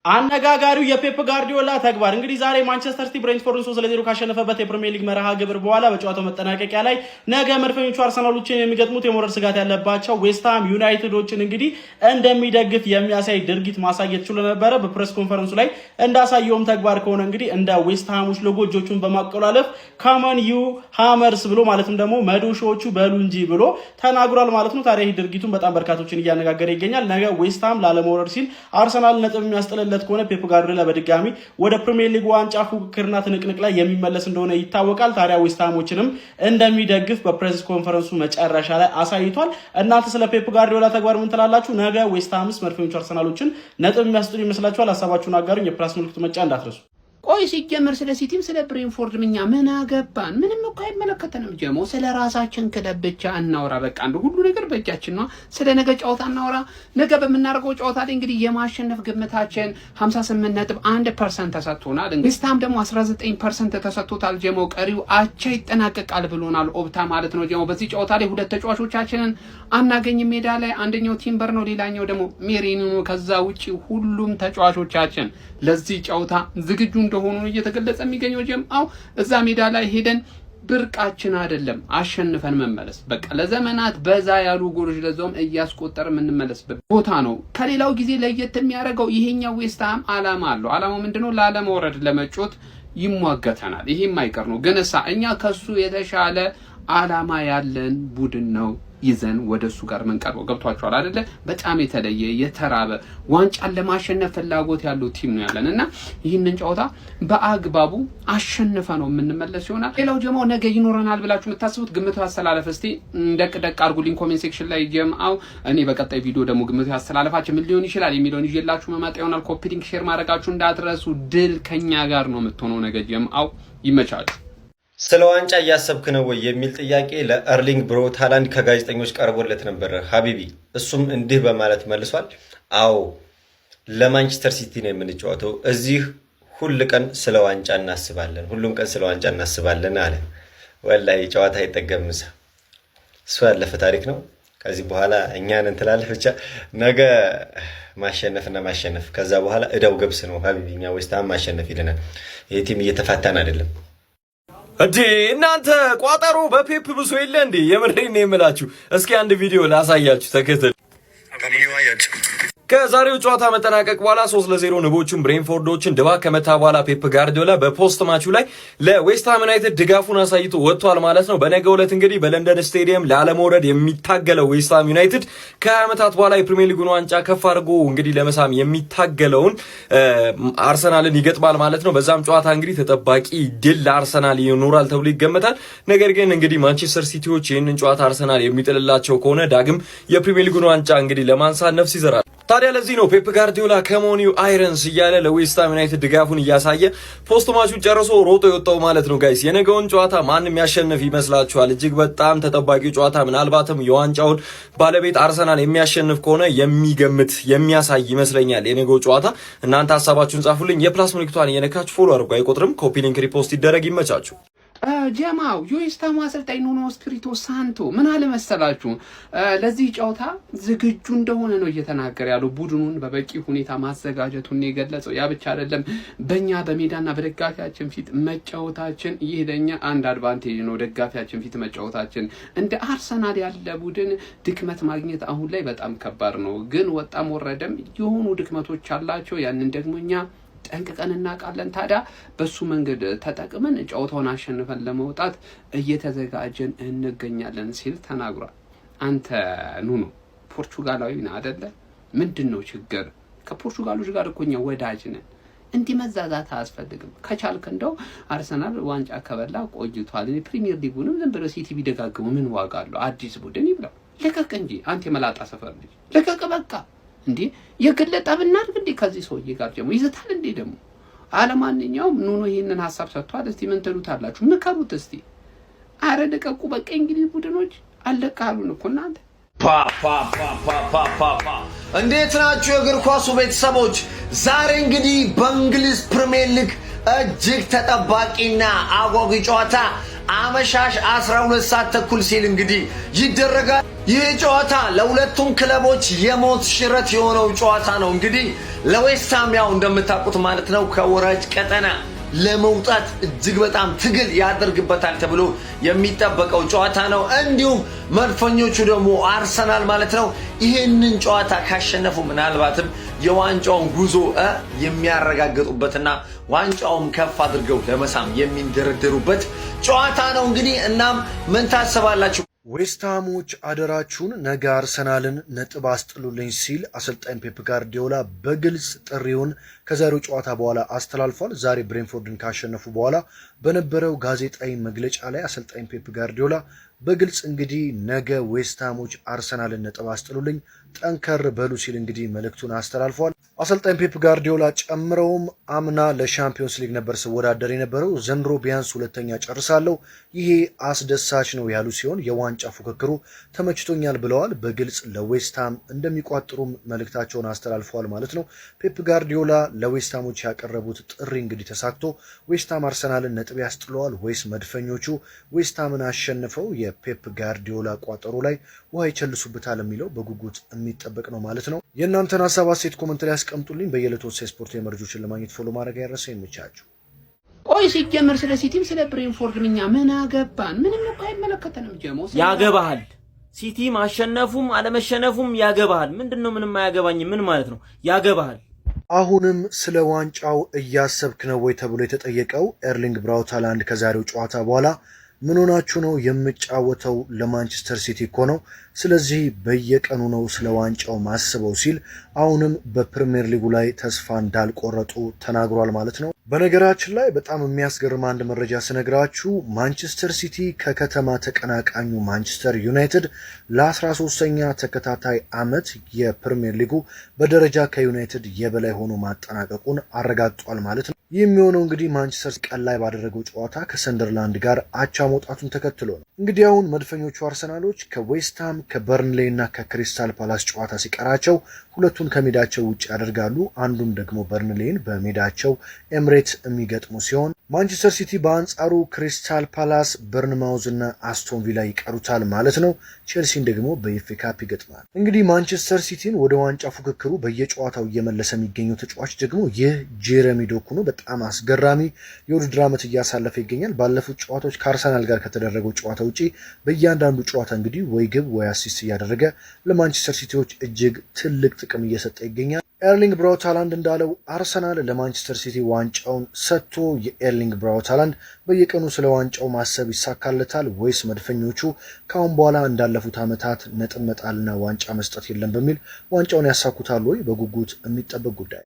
አነጋጋሪው የፔፕ ጋርዲዮላ ተግባር እንግዲህ ዛሬ ማንቸስተር ሲቲ ብሬንትፎርድን 3-0 ካሸነፈበት የፕሪሚየር ሊግ መርሃ ግብር በኋላ በጨዋታው መጠናቀቂያ ላይ ነገ መድፈኞቹ አርሰናሎችን የሚገጥሙት የሞራል ስጋት ያለባቸው ዌስትሃም ዩናይትዶችን እንግዲህ እንደሚደግፍ የሚያሳይ ድርጊት ማሳየት ችሎ ነበር። በፕሬስ ኮንፈረንሱ ላይ እንዳሳየውም ተግባር ከሆነ እንግዲህ እንደ ዌስትሃሞች ሎጎ እጆቹን በማቆላለፍ ካመን ዩ ሃመርስ ብሎ ማለትም ደግሞ መዶሾቹ በሉ እንጂ ብሎ ተናግሯል ማለት ነው። ታዲያ ይህ ድርጊቱን በጣም በርካቶችን እያነጋገረ ይገኛል። ነገ ዌስትሃም ላለመውረድ ሲል አርሰናል ነጥብ የሚያስጥል ከሆነ ፔፕ ጋርዲዮላ በድጋሚ ወደ ፕሪሚየር ሊግ ዋንጫ ፉክክርና ትንቅንቅ ላይ የሚመለስ እንደሆነ ይታወቃል። ታዲያ ዌስትሃሞችንም እንደሚደግፍ በፕሬስ ኮንፈረንሱ መጨረሻ ላይ አሳይቷል። እናንተ ስለ ፔፕ ጋርዲዮላ ተግባር ምን ትላላችሁ? ነገ ዌስትሃምስ መድፈኞቹ አርሰናሎችን ነጥብ የሚያስጥሉ ይመስላችኋል? ሐሳባችሁን አጋሩኝ። የፕላስ ምልክቱ መጫ እንዳትረሱ። ቆይ ሲጀመር ስለ ሲቲም ስለ ብሬንፎርድ ምኛ ምን አገባን? ምንም እኮ አይመለከተንም። ጀሞ ስለ ራሳችን ክለብ ብቻ እናውራ። በቃ አንዱ ሁሉ ነገር በእጃችን ነው። ስለ ነገ ጨዋታ እናውራ። ነገ በመናደርገው ጨዋታ ላይ እንግዲህ የማሸነፍ ግምታችን 58.1% ተሰጥቶናል። ዌስትሃም ደግሞ 19% ተሰጥቶታል። ጀሞ ቀሪው አቻ ይጠናቀቃል ብሎናል ኦፕታ ማለት ነው። ጀሞ በዚህ ጨዋታ ላይ ሁለት ተጫዋቾቻችንን አናገኝም ሜዳ ላይ። አንደኛው ቲምበር ነው፣ ሌላኛው ደግሞ ሜሪኖ ነው። ከዛ ውጪ ሁሉም ተጫዋቾቻችን ለዚህ ጨዋታ ዝግጁ እንደሆኑ እየተገለጸ የሚገኘው ጀምአው እዛ ሜዳ ላይ ሄደን ብርቃችን አይደለም አሸንፈን መመለስ። በቃ ለዘመናት በዛ ያሉ ጎሎች ለዛውም እያስቆጠር የምንመለስበት ቦታ ነው። ከሌላው ጊዜ ለየት የሚያደርገው ይሄኛው ዌስትሃም አላማ አለው። አላማው ምንድነው? ላለመውረድ ለመጮት ይሟገተናል። ይሄም አይቀር ነው። ግን እኛ ከሱ የተሻለ አላማ ያለን ቡድን ነው ይዘን ወደሱ ጋር መንቀርበው። ገብቷቸዋል አይደለ? በጣም የተለየ የተራበ ዋንጫን ለማሸነፍ ፍላጎት ያለው ቲም ነው ያለንና ይህንን ጨዋታ በአግባቡ አሸንፈ ነው የምንመለስ ይሆናል። ሌላው ጀማው ነገ ይኖረናል ብላችሁ የምታስቡት ግምቱ ያስተላለፍ እስቲ ደቅ አድርጉልኝ ኮሜንት ሴክሽን ላይ ጀማው። እኔ በቀጣይ ቪዲዮ ደግሞ ግምቱ ያስተላለፋችሁ ምን ሊሆን ይችላል የሚለውን ይዤላችሁ መማጣ ይሆናል። ኮፒ ሊንክ ሼር ማድረጋችሁ እንዳትረሱ። ድል ከኛ ጋር ነው የምትሆነው ነገ ጀማው። ይመቻችሁ። ስለ ዋንጫ እያሰብክ ነው ወይ የሚል ጥያቄ ለኤርሊንግ ብሮት ሃላንድ ከጋዜጠኞች ቀርቦለት ነበር ሀቢቢ። እሱም እንዲህ በማለት መልሷል። አዎ ለማንቸስተር ሲቲ ነው የምንጫወተው። እዚህ ሁሉ ቀን ስለ ዋንጫ እናስባለን፣ ሁሉም ቀን ስለ ዋንጫ እናስባለን አለ። ወላሂ ጨዋታ አይጠገምሳ። እሱ ያለፈ ታሪክ ነው። ከዚህ በኋላ እኛን እንትላለፍ ብቻ ነገ ማሸነፍና ማሸነፍ። ከዛ በኋላ እዳው ገብስ ነው ሀቢቢ። እኛ ዌስትሃም ማሸነፍ ይለናል። ይሄ ቲም እየተፋታን አይደለም እንዴ እናንተ ቋጠሮ በፔፕ ብሶ የለ እንዴ? የምሬን ነው የምላችሁ። እስኪ አንድ ቪዲዮ ላሳያችሁ፣ ተከተል። ከዛሬው ጨዋታ መጠናቀቅ በኋላ 3-0 ንቦቹን ብሬንፎርዶችን ድባቅ ከመታ በኋላ ፔፕ ጋርዲዮላ በፖስት ማቹ ላይ ለዌስትሃም ዩናይትድ ድጋፉን አሳይቶ ወጥቷል ማለት ነው። በነገው ዕለት እንግዲህ በለንደን ስቴዲየም ላለመውረድ የሚታገለው ዌስትሃም ዩናይትድ ከዓመታት በኋላ የፕሪሚየር ሊጉን ዋንጫ ከፍ አድርጎ እንግዲህ ለመሳም የሚታገለውን አርሰናልን ይገጥማል ማለት ነው። በዛም ጨዋታ እንግዲህ ተጠባቂ ድል ለአርሰናል ይኖራል ተብሎ ይገመታል። ነገር ግን እንግዲህ ማንቸስተር ሲቲዎች ይህንን ጨዋታ አርሰናል የሚጥልላቸው ከሆነ ዳግም የፕሪሚየር ሊጉን ዋንጫ እንግዲህ ለማንሳት ነፍስ ይዘራል። ታዲያ ለዚህ ነው ፔፕ ጋርዲዮላ ከሞኒው አይረንስ እያለ ለዌስትሃም ዩናይትድ ድጋፉን እያሳየ ፖስት ማቹን ጨርሶ ሮጦ የወጣው ማለት ነው። ጋይስ የነገውን ጨዋታ ማንም ያሸንፍ ይመስላችኋል? እጅግ በጣም ተጠባቂው ጨዋታ ምናልባትም የዋንጫውን ባለቤት አርሰናል የሚያሸንፍ ከሆነ የሚገምት የሚያሳይ ይመስለኛል የነገው ጨዋታ። እናንተ ሐሳባችሁን ጻፉልኝ። የፕላስ ምልክቷን እየነካችሁ ፎሎ አድርጉ። አይቆጥርም። ኮፒ ሊንክ ሪፖስት ይደረግ። ይመቻችሁ። ጀማው የዌስትሃም አሰልጣኝ ኑኖ ስፒሪቶ ሳንቶ ምን አለ መሰላችሁ? ለዚህ ጨዋታ ዝግጁ እንደሆነ ነው እየተናገረ ያለው። ቡድኑን በበቂ ሁኔታ ማዘጋጀቱን የገለጸው። ያ ብቻ አይደለም፣ በእኛ በሜዳና በደጋፊያችን ፊት መጫወታችን ይህ ለእኛ አንድ አድቫንቴጅ ነው። ደጋፊያችን ፊት መጫወታችን። እንደ አርሰናል ያለ ቡድን ድክመት ማግኘት አሁን ላይ በጣም ከባድ ነው። ግን ወጣም ወረደም የሆኑ ድክመቶች አላቸው። ያንን ደግሞ እኛ ጠንቅቀን እናውቃለን። ታዲያ በሱ መንገድ ተጠቅመን ጨዋታውን አሸንፈን ለመውጣት እየተዘጋጀን እንገኛለን ሲል ተናግሯል። አንተ ኑኖ ፖርቹጋላዊ ነህ አይደለ? ምንድነው ችግር? ከፖርቹጋሎች ጋር እኮ እኛ ወዳጅ ነን። እንዲህ መዛዛት አያስፈልግም። ከቻልክ እንደው አርሰናል ዋንጫ ከበላ ቆይቷል። ፕሪሚየር ሊጉንም ዝም ብሎ ሲቲ ቢደጋግሙ ምን ዋጋ አለው? አዲስ ቡድን ይብላው። ልቀቅ እንጂ አንተ የመላጣ ሰፈር ልጅ ልቀቅ በቃ። እንዴ የግለጣ ብናርግ እንዴ ከዚህ ሰውዬ ጋር ደግሞ ይዘታል እንዴ ደግሞ። አለማንኛውም ኑኖ ይሄንን ሐሳብ ሰጥቷል። እስቲ ምን ትሉታላችሁ? ምከሩት እስቲ። አረ ልቀቁ በቃ። እንግሊዝ ቡድኖች አለቃሉን እኮ እናንተ። እንዴት ናችሁ የእግር ኳሱ ቤተሰቦች? ዛሬ እንግዲህ በእንግሊዝ ፕሪሚየር ሊግ እጅግ ተጠባቂና አጓጊ ጨዋታ አመሻሽ 12 ሰዓት ተኩል ሲል እንግዲህ ይደረጋል። ይህ ጨዋታ ለሁለቱም ክለቦች የሞት ሽረት የሆነው ጨዋታ ነው። እንግዲህ ለዌስትሃም ያው እንደምታውቁት ማለት ነው ከወራጅ ቀጠና ለመውጣት እጅግ በጣም ትግል ያደርግበታል ተብሎ የሚጠበቀው ጨዋታ ነው። እንዲሁም መድፈኞቹ ደግሞ አርሰናል ማለት ነው ይሄንን ጨዋታ ካሸነፉ ምናልባትም የዋንጫውን ጉዞ የሚያረጋግጡበትና ዋንጫውን ከፍ አድርገው ለመሳም የሚንደረደሩበት ጨዋታ ነው። እንግዲህ እናም ምን ታስባላችሁ? ዌስትሃሞች አደራችሁን ነገ አርሰናልን ነጥብ አስጥሉልኝ ሲል አሰልጣኝ ፔፕ ጋርዲዮላ በግልጽ ጥሪውን ከዛሬው ጨዋታ በኋላ አስተላልፏል። ዛሬ ብሬንፎርድን ካሸነፉ በኋላ በነበረው ጋዜጣዊ መግለጫ ላይ አሰልጣኝ ፔፕ ጋርዲዮላ በግልጽ እንግዲህ ነገ ዌስትሃሞች አርሰናልን ነጥብ አስጥሉልኝ ጠንከር በሉ ሲል እንግዲህ መልእክቱን አስተላልፏል። አሰልጣኝ ፔፕ ጋርዲዮላ ጨምረውም አምና ለሻምፒዮንስ ሊግ ነበር ስወዳደር የነበረው፣ ዘንድሮ ቢያንስ ሁለተኛ ጨርሳለሁ፣ ይሄ አስደሳች ነው ያሉ ሲሆን የዋንጫ ፉክክሩ ተመችቶኛል ብለዋል። በግልጽ ለዌስትሃም እንደሚቋጥሩም መልእክታቸውን አስተላልፈዋል ማለት ነው። ፔፕ ጋርዲዮላ ለዌስትሃሞች ያቀረቡት ጥሪ እንግዲህ ተሳክቶ ዌስትሃም አርሰናልን ነጥብ ያስጥለዋል ወይስ መድፈኞቹ ዌስትሃምን አሸንፈው የፔፕ ጋርዲዮላ ቋጠሮ ላይ ውሃ ይቸልሱበታል የሚለው በጉጉት የሚጠበቅ ነው ማለት ነው። የእናንተን ሀሳብ አስተያየት ኮሜንት ላይ ያስቀምጡልኝ። በየዕለቱ ስፖርት መረጃዎችን ለማግኘት ፎሎ ማድረግ አይረሳ። የሚቻችሁ ቆይ ሲጀመር ስለ ሲቲም ስለ ብሬንፎርድ እኛ ምን አገባን? ምንም እኮ አይመለከተንም። ጀሞ ያገባሃል። ሲቲ ማሸነፉም አለመሸነፉም ያገባሃል። ምንድነው? ምንም አያገባኝ። ምን ማለት ነው? ያገባሃል። አሁንም ስለ ዋንጫው እያሰብክ ነው ወይ ተብሎ የተጠየቀው ኤርሊንግ ብራውት ሃላንድ ከዛሬው ጨዋታ በኋላ ምን ሆናችሁ ነው የምጫወተው ለማንቸስተር ሲቲ እኮ ነው፣ ስለዚህ በየቀኑ ነው ስለ ዋንጫው ማስበው ሲል አሁንም በፕሪሚየር ሊጉ ላይ ተስፋ እንዳልቆረጡ ተናግሯል ማለት ነው። በነገራችን ላይ በጣም የሚያስገርም አንድ መረጃ ስነግራችሁ ማንቸስተር ሲቲ ከከተማ ተቀናቃኙ ማንቸስተር ዩናይትድ ለ13ኛ ተከታታይ ዓመት የፕሪሚየር ሊጉ በደረጃ ከዩናይትድ የበላይ ሆኖ ማጠናቀቁን አረጋግጧል ማለት ነው። ይህ የሚሆነው እንግዲህ ማንቸስተር ቀን ላይ ባደረገው ጨዋታ ከሰንደርላንድ ጋር አቻ መውጣቱን ተከትሎ ነው። እንግዲህ አሁን መድፈኞቹ አርሰናሎች ከዌስትሃም ከበርንሌይ እና ከክሪስታል ፓላስ ጨዋታ ሲቀራቸው ሁለቱን ከሜዳቸው ውጭ ያደርጋሉ። አንዱን ደግሞ በርንሌይን በሜዳቸው ኤምሬትስ የሚገጥሙ ሲሆን ማንቸስተር ሲቲ በአንጻሩ ክሪስታል ፓላስ፣ በርንማውዝ እና አስቶን ቪላ ይቀሩታል ማለት ነው። ቼልሲን ደግሞ በኤፍኤ ካፕ ይገጥማል። እንግዲህ ማንቸስተር ሲቲን ወደ ዋንጫ ፉክክሩ በየጨዋታው እየመለሰ የሚገኘው ተጫዋች ደግሞ ይህ ጄረሚ ዶኩ ነው። በጣም አስገራሚ የውድድር ዓመት እያሳለፈ ይገኛል። ባለፉት ጨዋታዎች ከአርሰናል ጋር ከተደረገው ጨዋታ ውጪ በእያንዳንዱ ጨዋታ እንግዲህ ወይ ግብ ወይ አሲስት እያደረገ ለማንቸስተር ሲቲዎች እጅግ ትልቅ ጥቅም እየሰጠ ይገኛል። ኤርሊንግ ብራውት ሃላንድ እንዳለው አርሰናል ለማንቸስተር ሲቲ ዋንጫውን ሰጥቶ የኤርሊንግ ብራውት ሃላንድ በየቀኑ ስለ ዋንጫው ማሰብ ይሳካለታል ወይስ መድፈኞቹ ካሁን በኋላ እንዳለፉት ዓመታት ነጥብ መጣልና ዋንጫ መስጠት የለም በሚል ዋንጫውን ያሳኩታል ወይ? በጉጉት የሚጠበቅ ጉዳይ